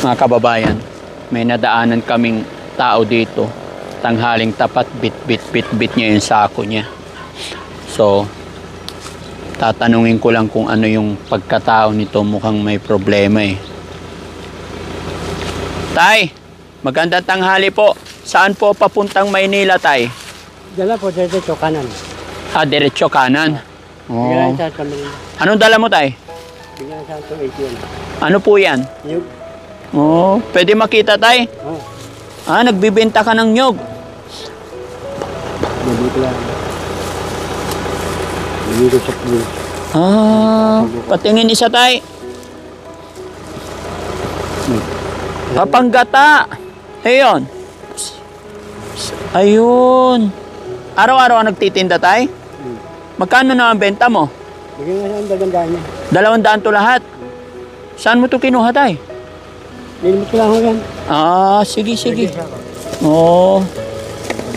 Mga kababayan, may nadaanan kaming tao dito. Tanghaling tapat, bit niya yung sako niya. So, tatanungin ko lang kung ano yung pagkatao nito. Mukhang may problema eh. Tay, magandang tanghali po. Saan po papuntang Maynila, Tay? Dala po, diretso kanan. Ah, diretso kanan. Bigyan Oh. sa kami. Anong dala mo, Tay? Bigyan sa ito, ATM. Ano po yan? Yung, Oh, pwede makita, Tay? oh, Ah, nagbibenta ka ng nyog. nabito lang. Nabito sa pulis. Ah, patingin isa, Tay. Papanggata. Ayun. Ayun. Araw-araw nagtitinda, Tay? Magkano na ang benta mo? Bigyan nga sa dagandaan niya. 200 to lahat. Saan mo to kinuha, Tay? Nilimit ko lang ako yan. Ah, sige. Oo.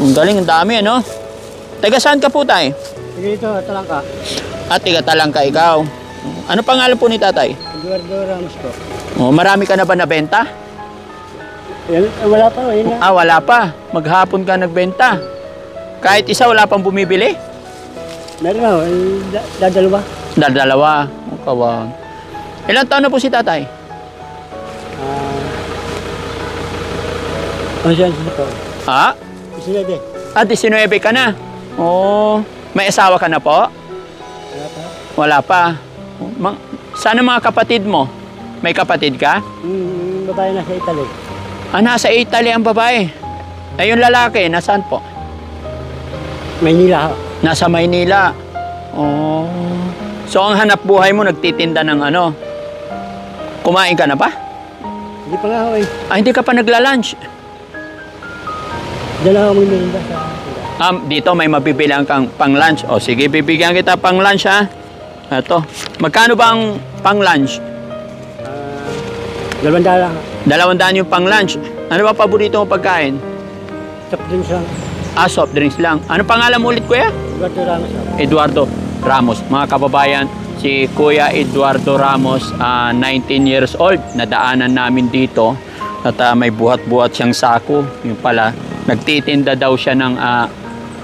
Ang galing, ang dami, ano? Taga saan ka po, Tay? Sige ito, talang ka. At tiga Talangka ikaw. Ano pangalan po ni Tatay? Eduardo Ramos ko. Oh, marami ka na ba nabenta? Yan, wala pa, yun nga. Ah, wala pa. Maghapon ka nagbenta. Kahit isa wala pang bumibili? Meron ako, dadalawa. Dalawa. Oh, kawang. Ilang taon na po si Tatay? Ano siya ito? Ha? Isinede. Ah, 19 ka na. Oh, may asawa ka na po? Wala pa. Wala pa. Oh, saan ang mga kapatid mo? May kapatid ka? Babae na sa Italy. Ah, nasa Italy ang babae. Ay, yung lalaki, nasaan po? Maynila ako. Nasa Maynila. Oh. So, ang hanap buhay mo, nagtitinda ng ano? Kumain ka na ba? Hindi pa nga ako eh. Ah, hindi ka pa nagla-lunch. Dala ako magmirinda sa... Dito may mabibilang kang pang-lunch. O, sige, bibigyan kita pang-lunch, ha? Ito. Magkano ba ang pang-lunch? 200 lang. 200 yung pang-lunch. Ano ba paborito mo pagkain? Soft drinks lang. Ah, soft drinks lang. Ano pangalan mo ulit, kuya? Eduardo Ramos ako. Eduardo Ramos. Mga kababayan, si Kuya Eduardo Ramos, 19 years old. Nadaanan namin dito at may buhat-buhat siyang sako. Yung pala, nagtitinda daw siya ng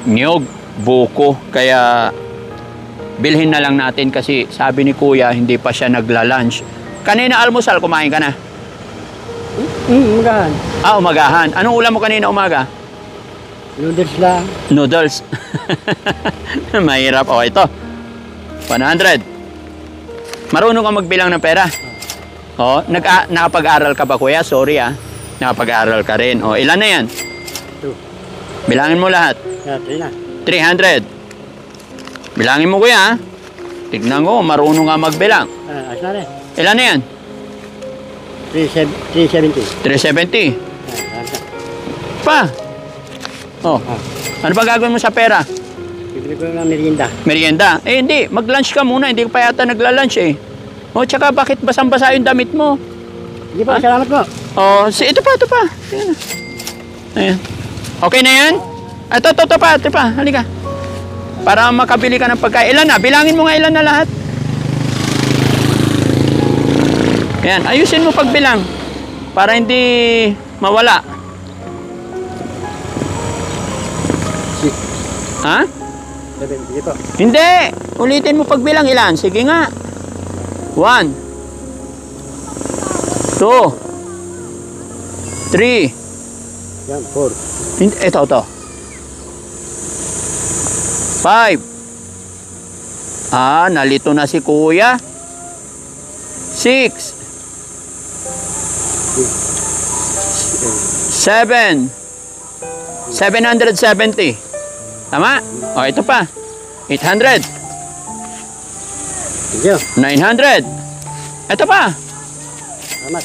niyog, buko. Kaya bilhin na lang natin kasi sabi ni Kuya, hindi pa siya nagla-lunch. Kanina almusal, kumain ka na? Umagahan. Ah, umagahan. Anong ulam mo kanina umaga? Noodles lang. Noodles. Mahirap. O, ito. 100. Marunong ka magbilang ng pera? O, nakapag-aral ka ba, kuya? Sorry, nakapag-aral ka rin. O, ilan na yan? 2. Bilangin mo lahat. Yeah, 300. Bilangin mo, kuya. Tignan ko, marunong ka magbilang. Ayos na rin. Ilan na yan? 370. 370. Ayos na. Pa. O, ano ba gagawin mo sa pera? Bibili ko ng merienda. Merienda. Eh, hindi. Mag-lunch ka muna. Hindi ka pa yata nagla-lunch eh. O, tsaka bakit basang-basa yung damit mo? Hindi pa, salamat po. Oh, ito pa. Ayan. Ayan. Okay na yan? Ito pa. Halika. Para makabili ka ng pagkain. Ilan na? Bilangin mo nga ilan na lahat. Ayan. Ayusin mo pagbilang. Para hindi mawala. Ha? 70 po. Hindi. Ulitin mo pagbilang ilan. Sige nga. 1 2 3 Yan, 4. Ito 5. Nalito na si kuya. 6 7 770. Tama? O, ito pa. 800. Thank you. 900. Ito pa. Salamat.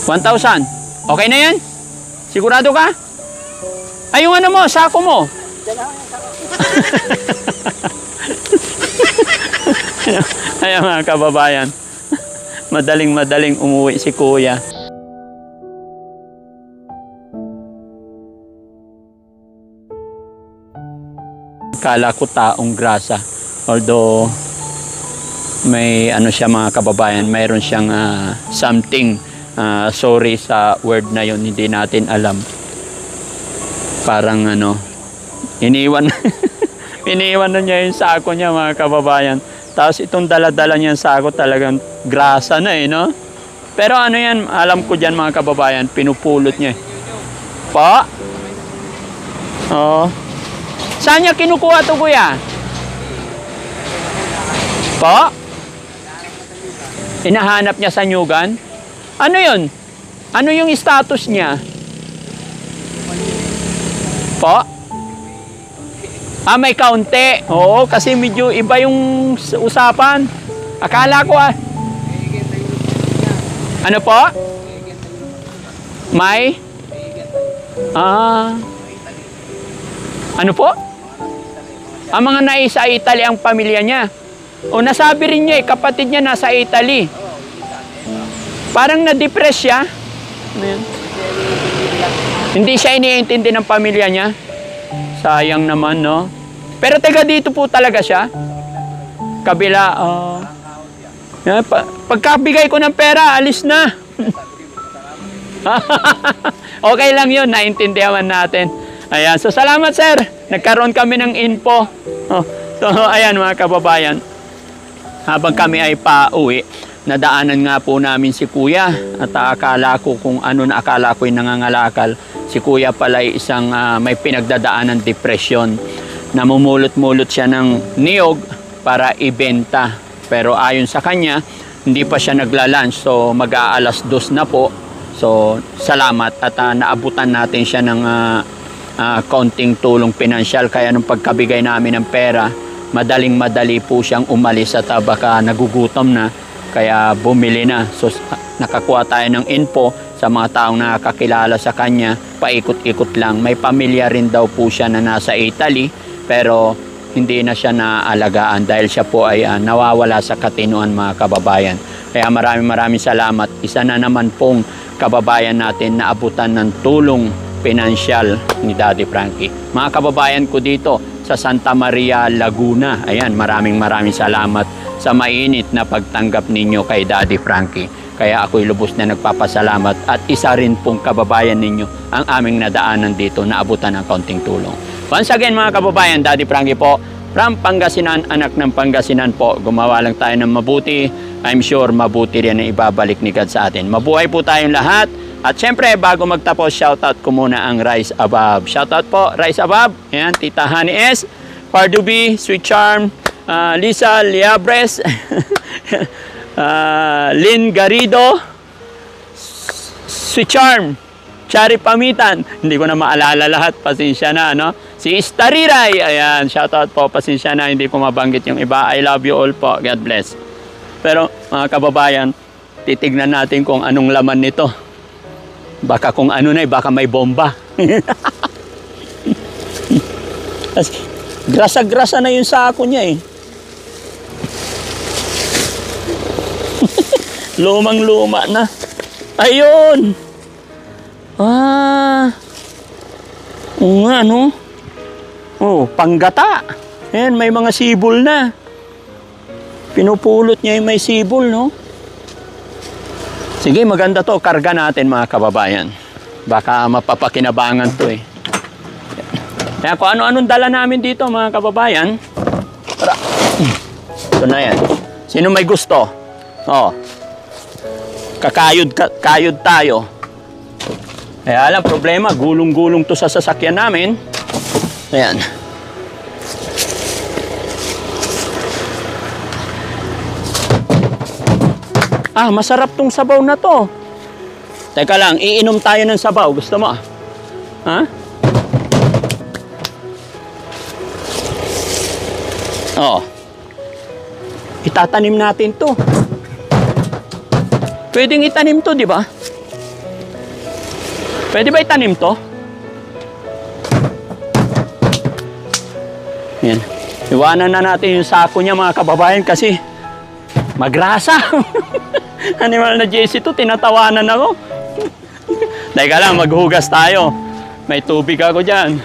1,000. Okay na yan? Sigurado ka? Ay, yung ano mo, sako mo. Ayan mga kababayan. Madaling umuwi si kuya. Kala ko taong grasa. Although may ano siya mga kababayan, mayroon siyang something sorry sa word na yon, hindi natin alam. Parang ano, iniwan iniwan na niya yung sako niya, mga kababayan. Tapos itong dala-dala niya sako talagang grasa na no? Pero ano yan, alam ko dyan mga kababayan, pinupulot niya. Pa? Oo. Saan niya kinukuha to, kuya? Pa? Hinahanap niya sa nyugan? Ano yun? Ano yung status niya? Po? May kaunti. Oo, kasi medyo iba yung usapan. Akala ko Ano po? May? Ano po? Ang mga nasa Italy ang pamilya niya. O nasabi rin niya kapatid niya nasa Italy. Parang na-depress siya. Ano yan? Hindi siya iniintindi ng pamilya niya. Sayang naman, no? Pero taga dito po talaga siya. Kabila, pagkabigay ko ng pera, alis na. Okay lang yun, naintindihan natin. Ayan, so salamat sir. Nagkaroon kami ng info. So ayan mga kababayan. Habang kami ay pauwi, nadaanan nga po namin si kuya. At akala ko kung ano na akala ko yung nangangalakal. Si kuya pala ay isang may pinagdadaanan depression. Namumulot-mulot siya ng niyog para ibenta. Pero ayon sa kanya, hindi pa siya nagla-lunch. So mag-aalas 2 na po. So salamat at naabutan natin siya ng kaunting tulong pinansyal. Kaya nung pagkabigay namin ng pera, madaling-madali po siyang umalis at baka nagugutom na. Kaya bumili na. So nakakuha tayo ng info sa mga taong nakakilala sa kanya. Paikot-ikot lang. May pamilya rin daw po siya na nasa Italy. Pero hindi na siya naalagaan dahil siya po ay nawawala sa katinuan mga kababayan. Kaya maraming salamat. Isa na naman pong kababayan natin na abutan ng tulong pinansyal ni Daddy Frankie. Mga kababayan ko dito sa Santa Maria, Laguna. Ayan, maraming salamat sa mainit na pagtanggap ninyo kay Daddy Frankie. Kaya ako'y lubos na nagpapasalamat at isa rin pong kababayan ninyo ang aming nadaanan dito na abutan ng kaunting tulong. Once again mga kababayan, Daddy Frankie po from Pangasinan, anak ng Pangasinan po. Gumawa lang tayo ng mabuti. I'm sure mabuti rin ang ibabalik ni God sa atin. Mabuhay po tayong lahat. At syempre, bago magtapos, shoutout ko muna ang Rise Above. Shoutout po, Rise Above. Ayan, Tita Honey S, Pardubi, Sweet Charm, Lisa Liabres, Lynn Garrido, Sweet Charm, Chari Pamitan. Hindi ko na maalala lahat, pasensya na, no? Si Istariray, ayan, shoutout po, pasensya na, hindi ko mabanggit yung iba. I love you all po, God bless. Pero mga kababayan, titignan natin kung anong laman nito. Baka kung ano na, baka may bomba. Grasa-grasa na yung sako niya Lumang-luma na. Ayun! Oo nga, no? Oh, panggata. Ayan, may mga sibol na. Pinupulot niya yung may sibol, no? Sige, maganda to. Karga natin mga kababayan. Baka mapapakinabangan to Kaya kung ano-anong dala namin dito mga kababayan. Tara. Ito na yan. Sino may gusto? Kayod tayo. Kaya alam, problema. Gulong-gulong to sa sasakyan namin. Ayan. Masarap tong sabaw na to. Teka lang, iinom tayo ng sabaw. Gusto mo? Ha? Itatanim natin to. Pwedeng itanim to, di ba? Pwede ba itanim to? Yan. Iwanan na natin yung sako niya mga kababayan kasi magrasa. Animal na JC to, tinatawanan ako. Teka lang, maghugas tayo. May tubig ako dyan.